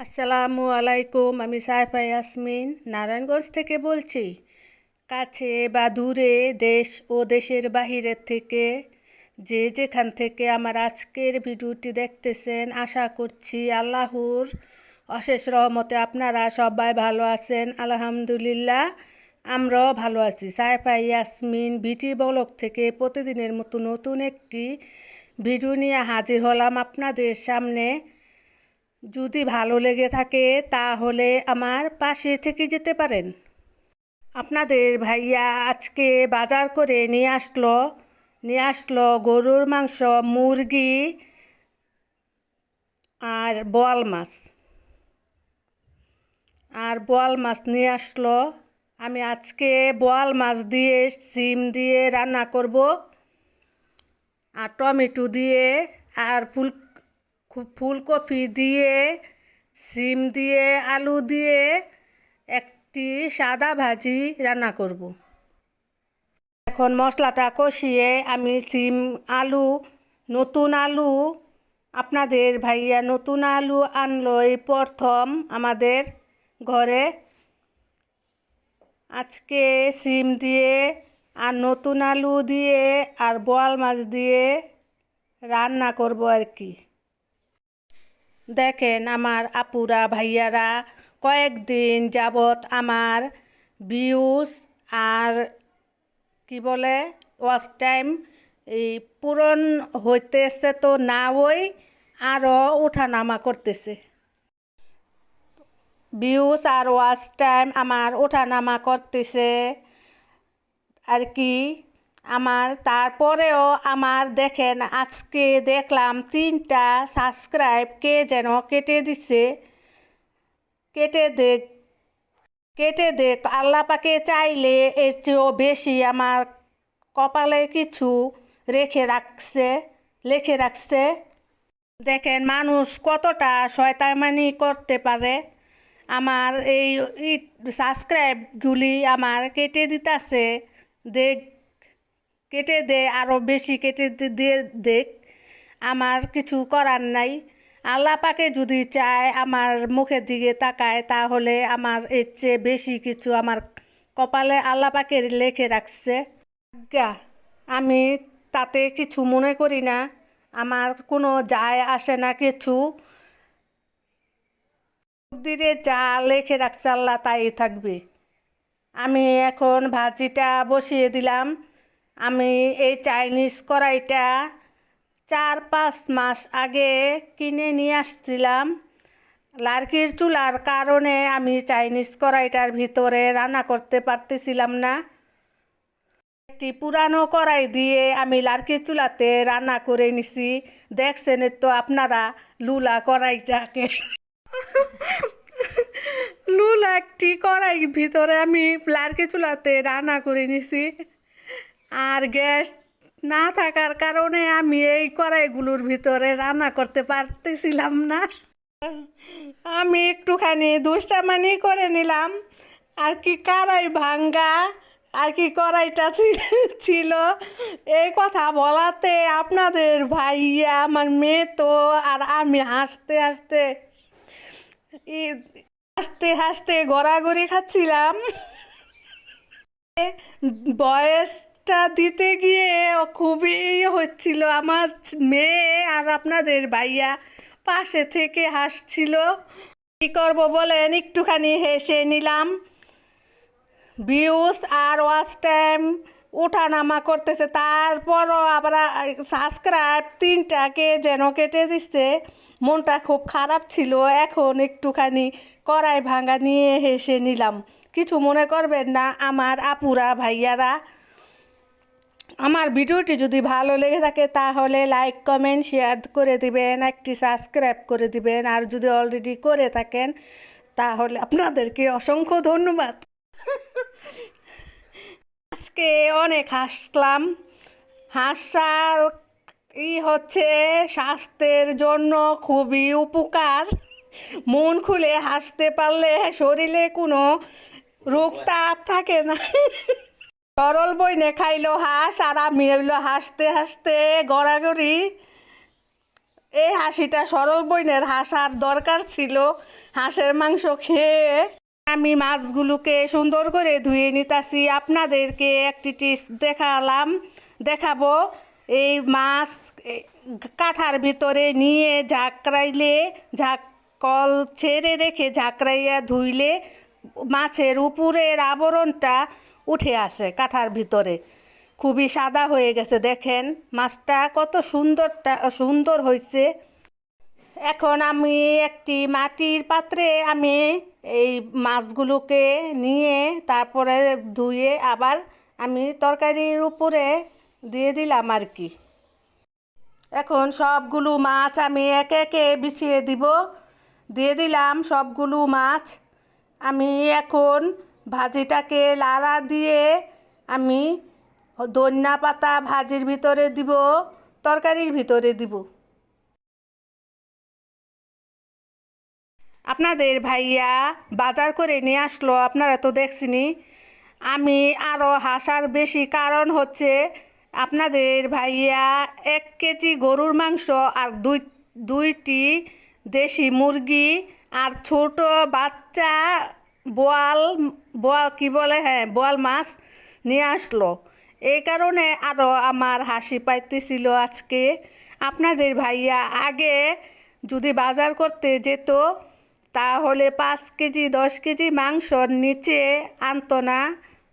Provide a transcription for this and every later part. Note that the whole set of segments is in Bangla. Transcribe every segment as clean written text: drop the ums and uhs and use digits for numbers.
আসসালামু আলাইকুম। আমি সাইফা ইয়াসমিন নারায়ণগঞ্জ থেকে বলছি। কাছে বা দূরে, দেশ ও দেশের বাহিরের থেকে যে যেখান থেকে আমার আজকের ভিডিওটি দেখতেছেন, আশা করছি আল্লাহর অশেষ রহমতে আপনারা সবাই ভালো আছেন। আলহামদুলিল্লাহ, আমরাও ভালো আছি। সাইফা ইয়াসমিন বিটি ব্লগ থেকে প্রতিদিনের মতো নতুন একটি ভিডিও নিয়ে হাজির হলাম আপনাদের সামনে। যদি ভালো লেগে থাকে তাহলে আমার পাশে থেকে যেতে পারেন। আপনাদের ভাইয়া আজকে বাজার করে নিয়ে আসলো গরুর মাংস, মুরগি আর বোয়াল মাছ নিয়ে আসলো। আমি আজকে বোয়াল মাছ দিয়ে সিম দিয়ে রান্না করব, আর টমেটো দিয়ে আর ফুলকপি দিয়ে, সিম দিয়ে, আলু দিয়ে একটি সাদা ভাজি রান্না করব। এখন মশলাটা কষিয়ে আমি নতুন আলু, আপনাদের ভাইয়া নতুন আলু আনলো এই প্রথম আমাদের ঘরে। আজকে সিম দিয়ে আর নতুন আলু দিয়ে আর বোয়াল মাছ দিয়ে রান্না করব আর কি। দেখেন আমার আপুরা ভাইয়ারা কয়েকদিন যাবৎ আমার ভিউজ আর কি বলে ওয়াচ টাইম এই পূরণ হইতেছে, তো না ওই আরও ওঠানামা করতেছে। ভিউজ আর ওয়াচ টাইম আমার ওঠানামা করতেছে আর কি। তারপরেও আমার দেখেন আজকে দেখলাম 3টা সাবস্ক্রাইব কে যেন কেটে দিছে। কেটে দেখ আল্লাহ পাকে চাইলে এর চেয়েও বেশি আমার কপালে কিছু লিখে রাখছে। দেখেন মানুষ কতটা শয়তানি করতে পারে। আমার এই সাবস্ক্রাইবগুলি আমার কেটে দিতেছে। কেটে দে, আরও বেশি কেটে দিয়ে দেখ, আমার কিছু করার নাই। আল্লাহ পাকে যদি চায়, আমার মুখের দিকে তাকায়, তাহলে আমার এর চেয়ে বেশি কিছু আমার কপালে আল্লাহ পাকে লিখে রাখছে। আমি তাতে কিছু মনে করি না, আমার কোনো যায় আসে না কিছু। দিলে যা লিখে রাখছে আল্লাহ তাই থাকবে। আমি এখন ভাজিটা বসিয়ে দিলাম। আমি এই চাইনিজ কড়াইটা 4-5 মাস আগে কিনে নিয়ে আসছিলাম। লার্কির চুলার কারণে আমি চাইনিজ কড়াইটার ভিতরে রান্না করতে পারতেছিলাম না। একটি পুরানো কড়াই দিয়ে আমি লার্কির চুলাতে রান্না করে নিছি। দেখছেন তো আপনারা লুলা কড়াইটাকে। লুলা একটি কড়াই ভিতরে আমি লার্কি চুলাতে রান্না করে নিছি। আর গ্যাস না থাকার কারণে আমি এই কড়াইগুলোর ভিতরে রান্না করতে পারতেছিলাম না। আমি একটুখানি দুষ্টামানি করে নিলাম আর কি, কড়াই ভাঙ্গা আর কি কড়াইটা ছিল। এই কথা বলাতে আপনাদের ভাইয়া আমার মেয়ে তো আর আমি হাসতে হাসতে গড়াগড়ি খাচ্ছিলাম। বয়সটা দিতে গিয়ে খুবই হচ্ছিল। আমার মেয়ে আর আপনাদের ভাইয়া পাশে থেকে হাসছিল। কী করবো বলেন, একটুখানি হেসে নিলাম। ভিউজ আর ওয়াচ টাইম ওঠানামা করতেছে, তারপরও আবার সাবস্ক্রাইব 3টাকে যেন কেটে দিচ্ছে। মনটা খুব খারাপ ছিল। এখন একটুখানি কড়াই ভাঙা নিয়ে হেসে নিলাম। কিছু মনে করবেন না আমার আপুরা ভাইয়ারা। আমার ভিডিওটি যদি ভালো লেগে থাকে তাহলে লাইক, কমেন্ট, শেয়ার করে দিবেন, একটি সাবস্ক্রাইব করে দিবেন। আর যদি অলরেডি করে থাকেন তাহলে আপনাদেরকে অসংখ্য ধন্যবাদ। আজকে অনেক হাসলাম। হাসার হচ্ছে স্বাস্থ্যের জন্য খুবই উপকার। মন খুলে হাসতে পারলে শরীরে কোনো রোগ তাপ থাকে না। সরল বইনে খাইলো হাঁস, আর আমি হইলো হাসতে গড়াগড়ি। এই হাসিটা সরল বইনের হাসার দরকার ছিল। হাঁসের মাংস খেয়ে আমি মাছগুলোকে সুন্দর করে ধুয়ে নিতাছি। আপনাদেরকে একটি টিপস দেখাবো। এই মাছ কাঠার ভিতরে নিয়ে ঝাঁকড়াইলে কল ছেড়ে রেখে ঝাঁকড়াইয়া ধুইলে মাছের উপরের আবরণটা উঠে আসে কাঠার ভিতরে। খুবই সাদা হয়ে গেছে, দেখেন মাছটা কত সুন্দর হয়েছে। এখন আমি একটি মাটির পাত্রে আমি এই মাছগুলোকে নিয়ে তারপরে ধুয়ে আবার আমি তরকারির উপরে দিয়ে দিলাম আর কি। এখন সবগুলো মাছ আমি একে একে বিছিয়ে দিয়ে দিলাম সবগুলো মাছ। আমি এখন ভাজিটাকে লাড়া দিয়ে আমি ধনিয়া পাতা ভাজির ভিতরে দিব, তরকারির ভিতরে দিব। আপনাদের ভাইয়া বাজার করে নিয়ে আসলো, আপনারা তো দেখছিনি। আমি আরও হাসার বেশি কারণ হচ্ছে আপনাদের ভাইয়া 1 কেজি গরুর মাংস আর দুইটি দেশি মুরগি আর ছোট বাচ্চা বোয়াল কি বলে, হ্যাঁ বোয়াল মাছ নিয়ে আসলো। এই কারণে আরও আমার হাসি পাইতেছিল আজকে। আপনাদের ভাইয়া আগে যদি বাজার করতে যেত তাহলে 5 কেজি 10 কেজি মাংসর নিচে আনতো না।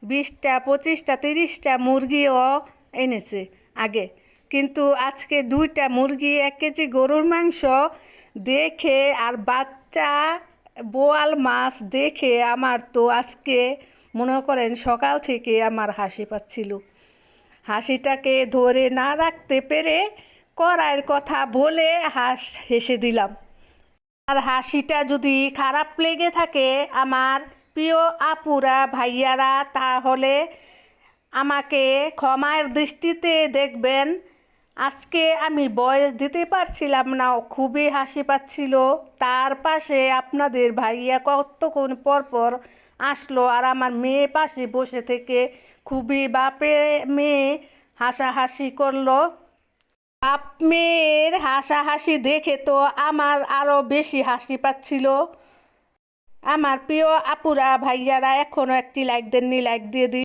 20টা 25টা 30টা মুরগিও এনেছে আগে, কিন্তু আজকে 2টা মুরগি 1 কেজি গরুর মাংস দেখে আর বাচ্চা বোয়াল মাছ দেখে আমার তো আজকে মনে করেন সকাল থেকে আমার হাসি পাচ্ছিল। হাসিটাকে ধরে না রাখতে পেরে কড়াইয়ের কথা বলে হেসে দিলাম। আর হাসিটা যদি খারাপ লেগে থাকে আমার প্রিয় আপুরা ভাইয়ারা, তাহলে আমাকে ক্ষমার দৃষ্টিতে দেখবেন। আজকে আমি ভয়েস দিতে পারছিলাম না, খুবই হাসি পাচ্ছিল। তার পাশে আপনাদের ভাইয়া কতক্ষণ পর আসলো আর আমার মেয়ে পাশে বসে থেকে খুবই বাপে মেয়ে হাসাহাসি করলো। বাপ মেয়ের হাসাহাসি দেখে তো আমার আরও বেশি হাসি পাচ্ছিল। আমার প্রিয় আপুরা ভাইয়ারা এখনও একটি লাইক দেননি, লাইক দিয়ে দিন।